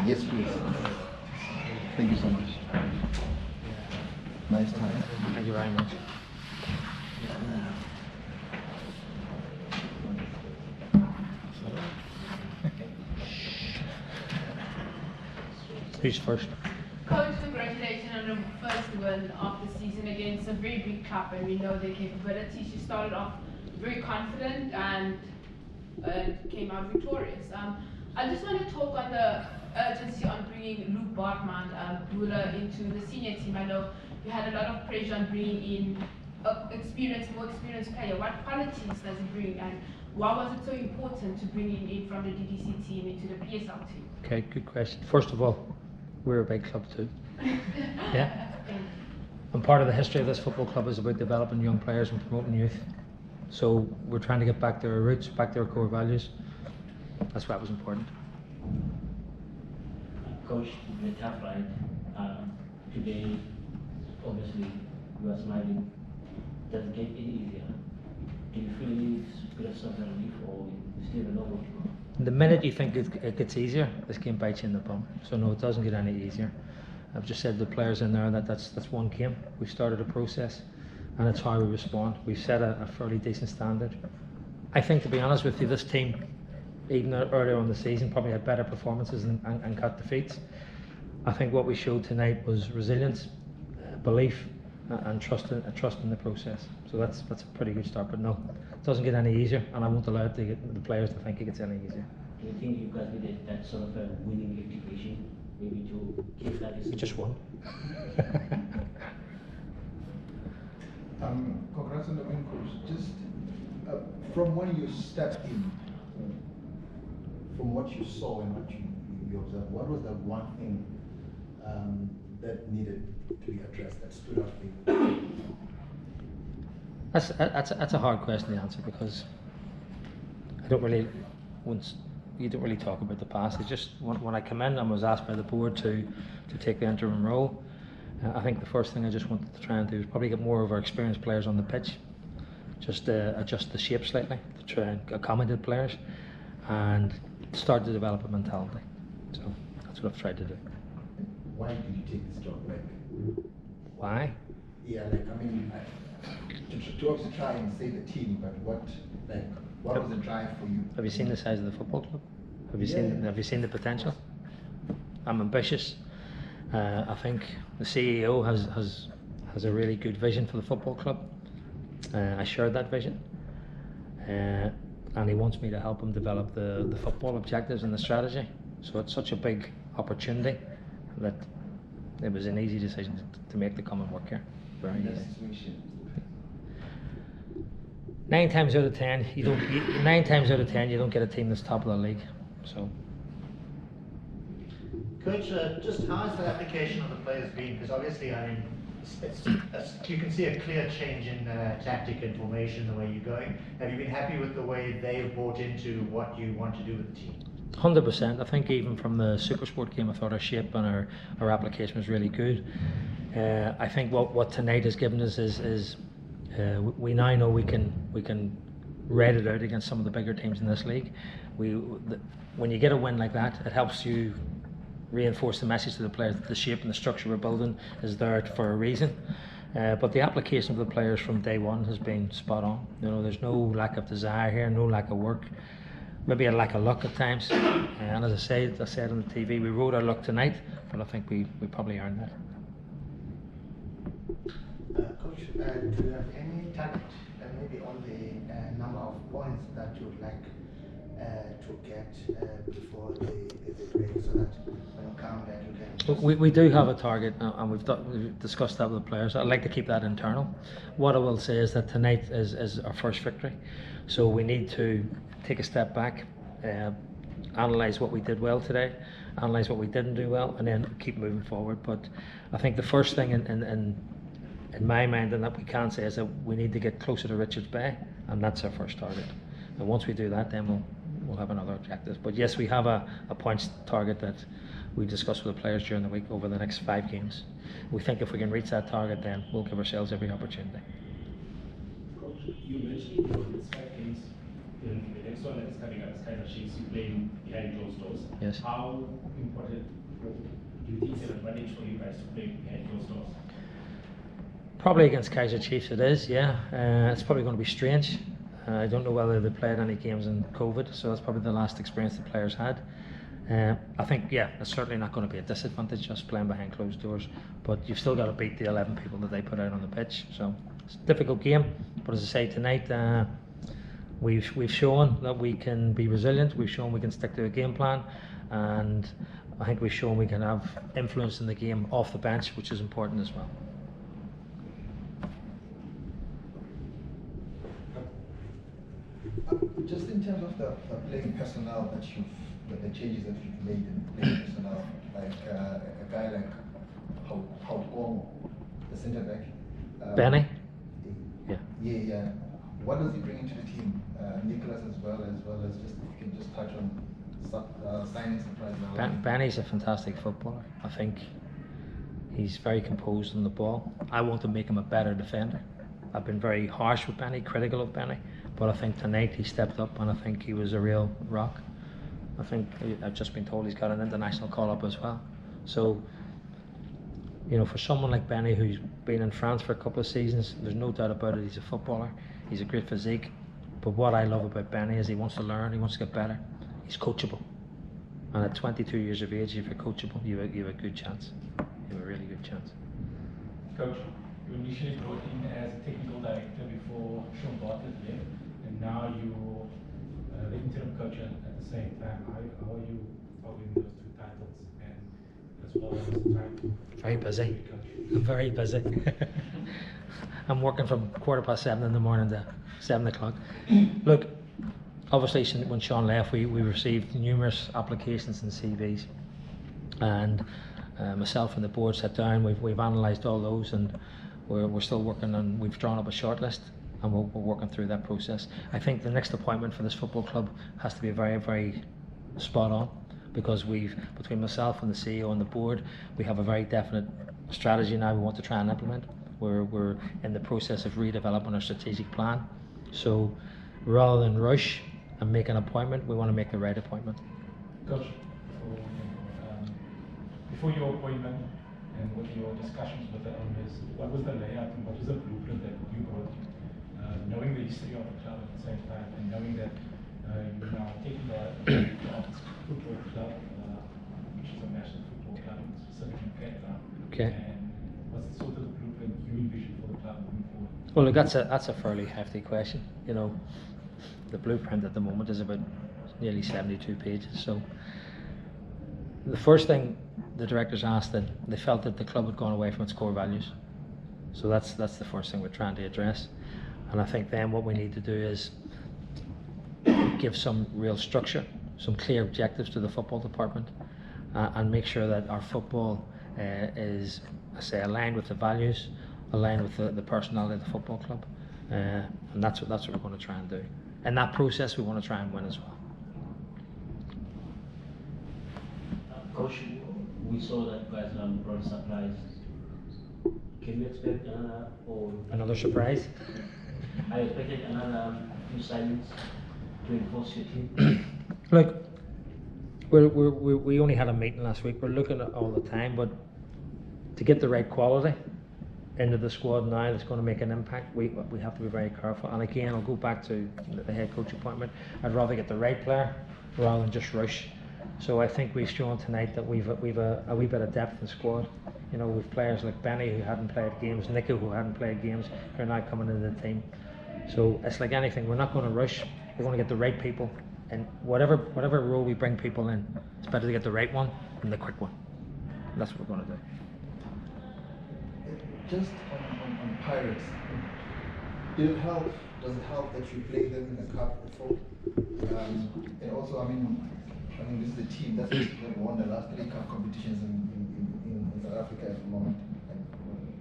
Yes, please. Thank you so much. Nice time. Thank you very much. Who's first? Coach, congratulations on the first win of the season against a very big club, and we know their capabilities. You started off very confident and came out victorious. I just want to talk on the urgency on bringing Luke Bartman, Bula into the senior team. I know you had a lot of pressure on bringing in more experienced player. What qualities does he bring, and why was it so important to bring him in from the DDC team into the PSL team? Okay, good question. First of all, we're a big club too. Yeah. And part of the history of this football club is about developing young players and promoting youth. So we're trying to get back to our roots, back to our core values. That's why it was important. Coach, the tough ride. Today, obviously, you are smiling. Does it get any easier? Do you feel a bit of some relief, or you still don't know what to go? The minute you think it gets easier, this game bites you in the bum. So no, it doesn't get any easier. I've just said to the players in there that's one game. We've started a process, and it's how we respond. We've set a fairly decent standard. I think, to be honest with you, this team, even earlier in the season, probably had better performances and cut defeats. I think what we showed tonight was resilience, belief, and trust in the process. So that's a pretty good start. But no, it doesn't get any easier, and I won't allow the players to think it gets any easier. Do you think you guys needed that sort of a winning activation, maybe to keep that? We just won. Congrats on the win, coach. Just from when you stepped in, from what you saw and what you observed, what was the one thing that needed to be addressed, that stood out for you? That's a hard question to answer, because you don't really talk about the past. It's just when I come in and was asked by the board to take the interim role, I think the first thing I just wanted to try and do is probably get more of our experienced players on the pitch, just adjust the shape slightly to try and accommodate players and start to develop a mentality. So that's what I've tried to do. Why did you take this job back? Why? Yeah, I mean, to also try and save the team, but what was the drive for you? Have you seen the size of the football club? Have you seen the potential? I'm ambitious. I think the CEO has a really good vision for the football club. I share that vision, and he wants me to help him develop the football objectives and the strategy. So it's such a big opportunity that it was an easy decision to make to come and work here. Very easy. 9 times out of 10, you don't get a team that's top of the league. So. Coach, just how has the application of the players been? Because obviously, I mean, you can see a clear change in tactic and formation, the way you're going. Have you been happy with the way they've bought into what you want to do with the team? 100%. I think even from the Supersport game, I thought our shape and our application was really good. I think what tonight has given us is we now know we can ride it out against some of the bigger teams in this league. When you get a win like that, it helps you reinforce the message to the players that the shape and the structure we're building is there for a reason. But the application of the players from day one has been spot on. You know, there's no lack of desire here, no lack of work. Maybe a lack of luck at times. And as I said on the TV, we rode our luck tonight, but I think we probably earned that. Coach, do you have any target, maybe on the number of points that you would like to get before the break, so that when you come that you can... We do have a target, and we've discussed that with the players. I'd like to keep that internal. What I will say is that tonight is our first victory, so we need to take a step back, analyse what we did well today, analyse what we didn't do well, and then keep moving forward. But I think the first thing in my mind, and that we can say, is that we need to get closer to Richards Bay, and that's our first target. And once we do that, then we'll have another objective. But yes, we have a points target that we discussed with the players during the week over the next 5 games. We think if we can reach that target, then we'll give ourselves every opportunity. Coach, you mentioned for the next 5 games, the next one that is coming up is kind of Chiefs. You playing behind closed doors. Yes. How important do you think it's an advantage for you guys to play behind closed doors? Probably against Kaiser Chiefs it is, yeah. It's probably going to be strange. I don't know whether they played any games in COVID, so that's probably the last experience the players had. I think, yeah, it's certainly not going to be a disadvantage just playing behind closed doors, but you've still got to beat the 11 people that they put out on the pitch. So it's a difficult game, but as I say, tonight we've shown that we can be resilient. We've shown we can stick to a game plan, and I think we've shown we can have influence in the game off the bench, which is important as well. Just in terms of the playing personnel the changes that you've made in playing personnel, like a guy like Haukomo, the centre back. Benny? Yeah. What does he bring into the team? Nicholas as well as just if you can just touch on signings and prices. Benny's a fantastic footballer. I think he's very composed on the ball. I want to make him a better defender. I've been very harsh with Benny, critical of Benny, but I think tonight he stepped up and I think he was a real rock. I think I've just been told he's got an international call-up as well. So, you know, for someone like Benny who's been in France for a couple of seasons, there's no doubt about it, he's a footballer, he's a great physique. But what I love about Benny is he wants to learn, he wants to get better, he's coachable. And at 22 years of age, if you're coachable, you have a good chance. You have a really good chance. Coach, you initially brought in as a technical director before Sean Bartlett left, and now you're the interim coach at the same time. How are you following those 2 titles and as well as trying to Very busy. be coach? I'm very busy. I'm working from 7:15 in the morning to 7 o'clock. Look, obviously when Sean left, we received numerous applications and CVs, and myself and the board sat down. We've analysed all those, and we're still working on. We've drawn up a shortlist, and we're working through that process. I think the next appointment for this football club has to be very, very spot on, because between myself and the CEO and the board, we have a very definite strategy now we want to try and implement. We're in the process of redeveloping our strategic plan. So rather than rush and make an appointment, we want to make the right appointment. Coach, before your appointment and with your discussions with the owners, what was the layout and what was the blueprint that you brought, knowing the history of the club at the same time and knowing that you're now taking the football club, which is a national football club, specifically Cape Town. Okay. And what's sort of the blueprint you envision for the club moving forward? Well, look, that's a fairly hefty question. You know, the blueprint at the moment is about nearly 72 pages. So the first thing the directors asked, that they felt that the club had gone away from its core values. So that's the first thing we're trying to address. And I think then what we need to do is give some real structure, some clear objectives to the football department, and make sure that our football is, I say, aligned with the values, aligned with the personality of the football club, and that's what we're going to try and do. In that process, we want to try and win as well. Coach, we saw that you guys brought supplies. Can we expect Another surprise? I expected another few signings to enforce your team. Look, we only had a meeting last week. We're looking at all the time, but to get the right quality into the squad now that's going to make an impact, we have to be very careful. And again, I'll go back to the head coach appointment. I'd rather get the right player rather than just rush. So I think we've shown tonight that we've a wee bit of depth in the squad. You know, with players like Benny who hadn't played games, Nico who hadn't played games, who are now coming into the team. So it's like anything, we're not going to rush. We're going to get the right people, and whatever role we bring people in, it's better to get the right one than the quick one. And that's what we're going to do. Just on Pirates, does it help that you played them in the cup before? And also, I mean, this is a team that's won the last 3 cup competitions in South Africa at the moment. And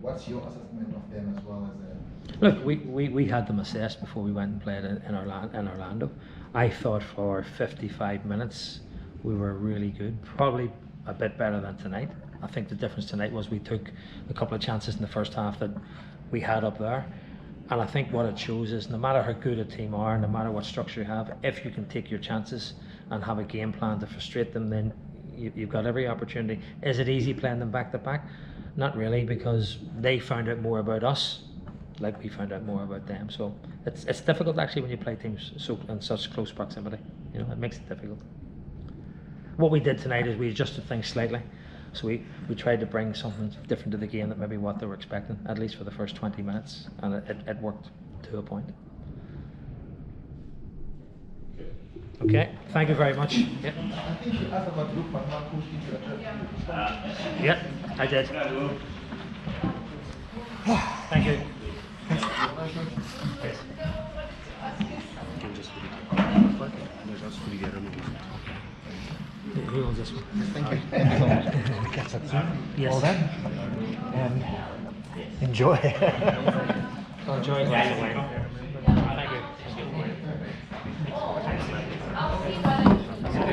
what's your assessment of them as well as a... Look, we had them assessed before we went and played in Orlando. I thought for 55 minutes we were really good. Probably a bit better than tonight. I think the difference tonight was we took a couple of chances in the first half that we had up there. And I think what it shows is no matter how good a team are, no matter what structure you have, if you can take your chances and have a game plan to frustrate them, then you've got every opportunity. Is it easy playing them back to back? Not really, because they found out more about us, like we found out more about them. So it's difficult actually when you play teams so in such close proximity. You know, it makes it difficult. What we did tonight is we adjusted things slightly. So we tried to bring something different to the game that maybe what they were expecting, at least for the first 20 minutes, and it worked to a point. Okay, thank you very much. Yep. I think you asked about Luke McMahon, coach, did you address? Yeah, I did. Thank you. Who owns this one? Thank you. Thank you so much. Catch up soon. Yes. Well done. And enjoy. Enjoy.